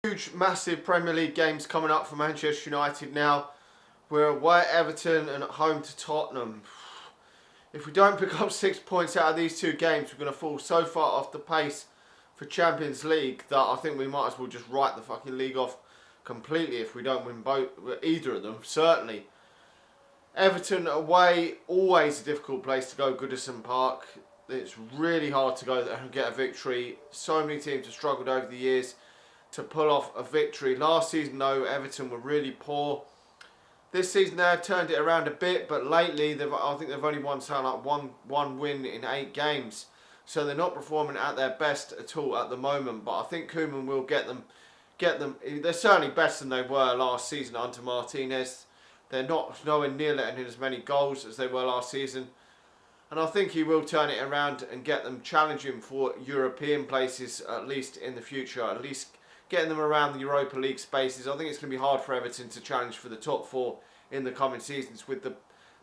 Huge, massive Premier League games coming up for Manchester United now. We're away at Everton and at home to Tottenham. If we don't pick up 6 points out of these two games, we're going to fall so far off the pace for Champions League that I think we might as well just write the fucking league off completely if we don't win either of them, certainly. Everton away, always a difficult place to go, Goodison Park. It's really hard to go there and get a victory. So many teams have struggled over the years to pull off a victory. Last season though, Everton were really poor. This season they have turned it around a bit, but lately I think they've only won something like one win in 8 games. So they're not performing at their best at all at the moment. But I think Koeman will get them. They're certainly better than they were last season under Martinez. They're nowhere near letting in as many goals as they were last season. And I think he will turn it around and get them challenging for European places, at least in the future. At least getting them around the Europa League spaces. I think it's going to be hard for Everton to challenge for the top 4 in the coming seasons with the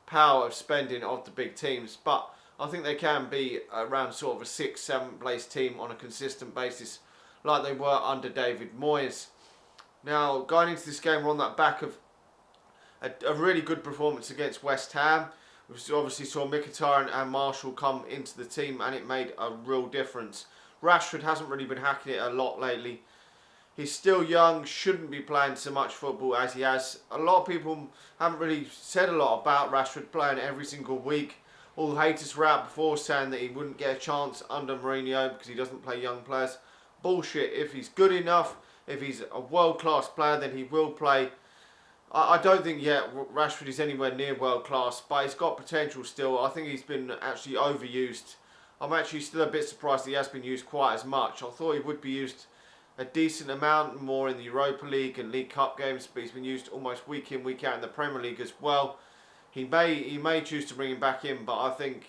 power of spending of the big teams. But I think they can be around sort of a 6th, 7th place team on a consistent basis like they were under David Moyes. Now, going into this game, we're on that back of a really good performance against West Ham. We obviously saw Mkhitaryan and Marshall come into the team and it made a real difference. Rashford hasn't really been hacking it a lot lately. He's still young, shouldn't be playing so much football as he has. A lot of people haven't really said a lot about Rashford playing every single week. All the haters were out before saying that he wouldn't get a chance under Mourinho because he doesn't play young players. Bullshit. If he's good enough, if he's a world-class player, then he will play. I don't think yet Rashford is anywhere near world-class, but he's got potential still. I think he's been actually overused. I'm actually still a bit surprised he has been used quite as much. I thought he would be used a decent amount more in the Europa League and League Cup games, but he's been used almost week in, week out in the Premier League as well. He may choose to bring him back in, but I think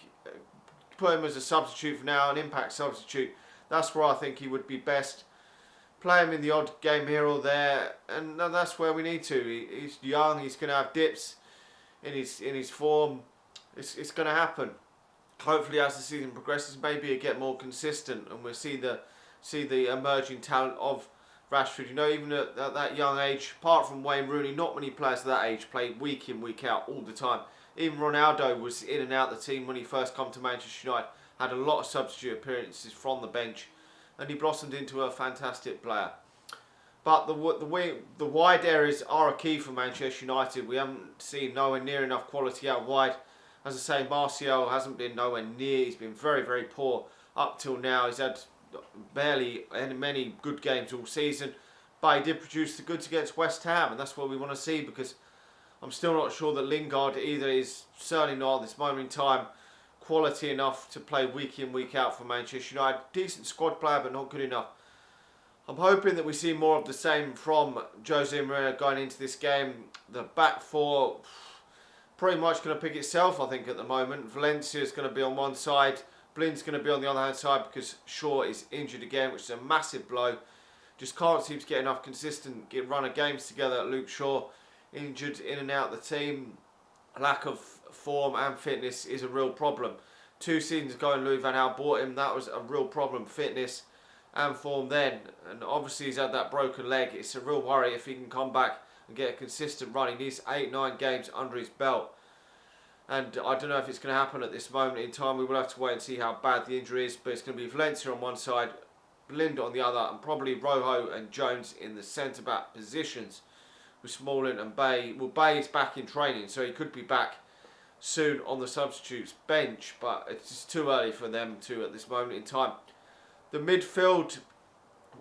put him as a substitute for now, an impact substitute. That's where I think he would be best. Play him in the odd game here or there, and that's where we need to. He's young, he's going to have dips in his form. It's going to happen. Hopefully as the season progresses, maybe he'll get more consistent and we'll see the emerging talent of Rashford. You know, even at that young age, apart from Wayne Rooney, not many players at that age play week in, week out, all the time. Even Ronaldo was in and out the team when he first come to Manchester United, had a lot of substitute appearances from the bench, and he blossomed into a fantastic player. But the wide areas are a key for Manchester United. We haven't seen nowhere near enough quality out wide. As I say, Martial hasn't been nowhere near. He's been very, very poor up till now. He's had barely many good games all season, but he did produce the goods against West Ham, and that's what we want to see, because I'm still not sure that Lingard either is, certainly not at this moment in time, quality enough to play week in, week out for Manchester United. Decent squad player, but not good enough. I'm hoping that we see more of the same from Jose Mourinho going into this game. The back 4 pretty much going to pick itself, I think, at the moment. Valencia is going to be on one side. Blind's going to be on the other hand side because Shaw is injured again, which is a massive blow. Just can't seem to get enough consistent run of games together. Luke Shaw injured in and out the team. Lack of form and fitness is a real problem. 2 seasons ago when Louis van Gaal bought him, that was a real problem, fitness and form then. And obviously he's had that broken leg. It's a real worry if he can come back and get a consistent run. He needs 8-9 games under his belt. And I don't know if it's going to happen at this moment in time. We will have to wait and see how bad the injury is. But it's going to be Valencia on one side, Blind on the other, and probably Rojo and Jones in the centre-back positions with Smalling and Bay. Well, Bay is back in training, so he could be back soon on the substitutes bench. But it's just too early for them to at this moment in time. The midfield,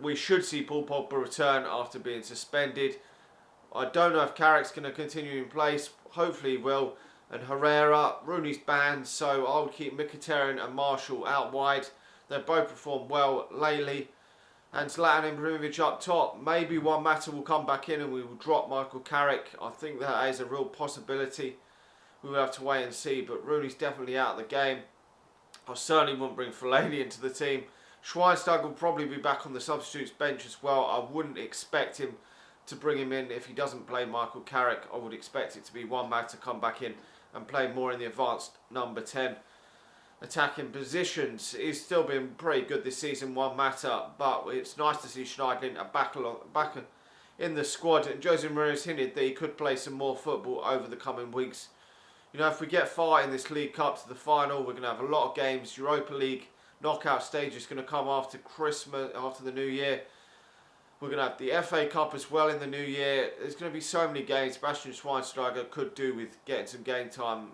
we should see Paul Pogba return after being suspended. I don't know if Carrick's going to continue in place. Hopefully he will. And Herrera, Rooney's banned, so I would keep Mkhitaryan and Marshall out wide. They've both performed well lately. And Zlatan Ibrahimovic up top. Maybe Juan Mata will come back in and we will drop Michael Carrick. I think that is a real possibility. We will have to wait and see. But Rooney's definitely out of the game. I certainly wouldn't bring Fellaini into the team. Schweinsteiger will probably be back on the substitutes bench as well. I wouldn't expect him to bring him in if he doesn't play Michael Carrick. I would expect it to be Juan Mata come back in and play more in the advanced number 10. attacking positions. He's still been pretty good this season, one matter, but it's nice to see Schneidlin back in the squad. And Jose Mourinho's hinted that he could play some more football over the coming weeks. You know, if we get far in this League Cup to the final, we're going to have a lot of games. Europa League knockout stage is going to come after Christmas, after the New Year. We're going to have the FA Cup as well in the New Year. There's going to be so many games. Bastian Schweinsteiger could do with getting some game time.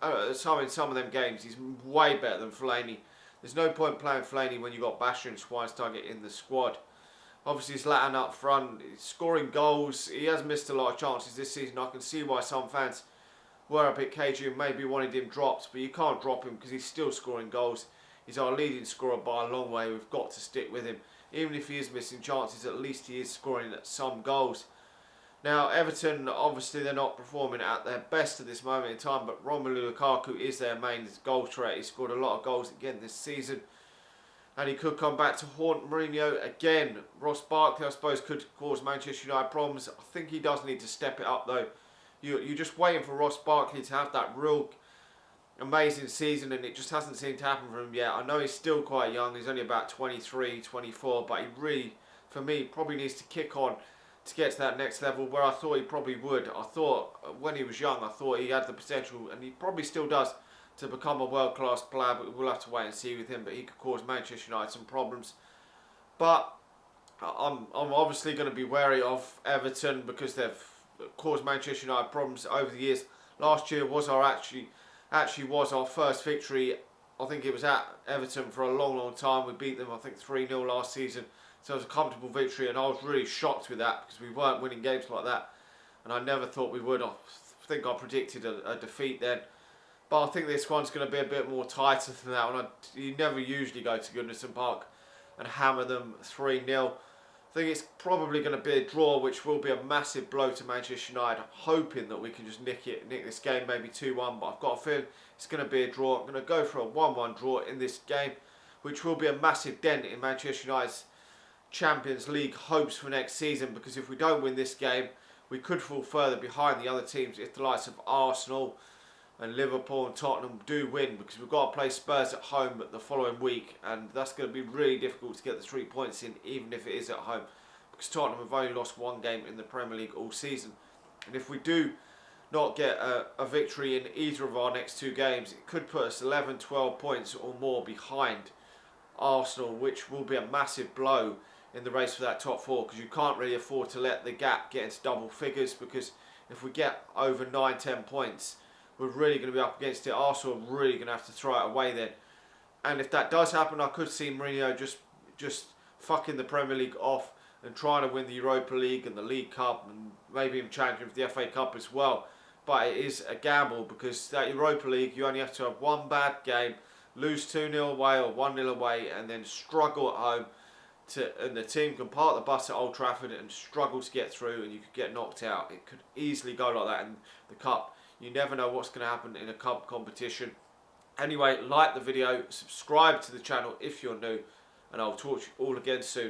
In some of them games, he's way better than Fellaini. There's no point playing Fellaini when you've got Bastian Schweinsteiger in the squad. Obviously, Zlatan up front, he's scoring goals. He has missed a lot of chances this season. I can see why some fans were a bit cagey and maybe wanted him dropped, but you can't drop him because he's still scoring goals. He's our leading scorer by a long way. We've got to stick with him. Even if he is missing chances, at least he is scoring some goals. Now, Everton, obviously they're not performing at their best at this moment in time, but Romelu Lukaku is their main goal threat. He scored a lot of goals again this season, and he could come back to haunt Mourinho again. Ross Barkley, I suppose, could cause Manchester United problems. I think he does need to step it up, though. You're just waiting for Ross Barkley to have that real amazing season, and it just hasn't seemed to happen for him yet. I know he's still quite young. He's only about 23, 24, but he really, for me, probably needs to kick on to get to that next level where I thought he probably would. I thought when he was young, I thought he had the potential, and he probably still does, to become a world-class player, but we'll have to wait and see with him. But he could cause Manchester United some problems. But I'm obviously going to be wary of Everton because they've caused Manchester United problems over the years. Last year was actually was our first victory. I think it was at Everton for a long time. We beat them, I think, 3-0 last season. So it was a comfortable victory, and I was really shocked with that because we weren't winning games like that, and I never thought we would. I think I predicted a defeat then, but I think this one's going to be a bit more tighter than that one. You never usually go to Goodison Park and hammer them 3-0. I think it's probably going to be a draw, which will be a massive blow to Manchester United. I'm hoping that we can just nick this game, maybe 2-1, but I've got a feeling it's going to be a draw. I'm going to go for a 1-1 draw in this game, which will be a massive dent in Manchester United's Champions League hopes for next season, because if we don't win this game, we could fall further behind the other teams if the likes of Arsenal and Liverpool and Tottenham do win, because we've got to play Spurs at home the following week, and that's going to be really difficult to get the 3 points in, even if it is at home, because Tottenham have only lost one game in the Premier League all season. And if we do not get a victory in either of our next 2 games, it could put us 11, 12 points or more behind Arsenal, which will be a massive blow in the race for that top 4, because you can't really afford to let the gap get into double figures, because if we get over 9-10 points, we're really going to be up against it. Arsenal are really going to have to throw it away then. And if that does happen, I could see Mourinho just fucking the Premier League off and trying to win the Europa League and the League Cup, and maybe even challenging for the FA Cup as well. But it is a gamble, because that Europa League, you only have to have one bad game, lose 2-0 away or 1-0 away, and then struggle at home, and the team can park the bus at Old Trafford and struggle to get through, and you could get knocked out. It could easily go like that in the Cup. You never know what's going to happen in a Cup competition. Anyway, like the video, subscribe to the channel if you're new, and I'll talk to you all again soon.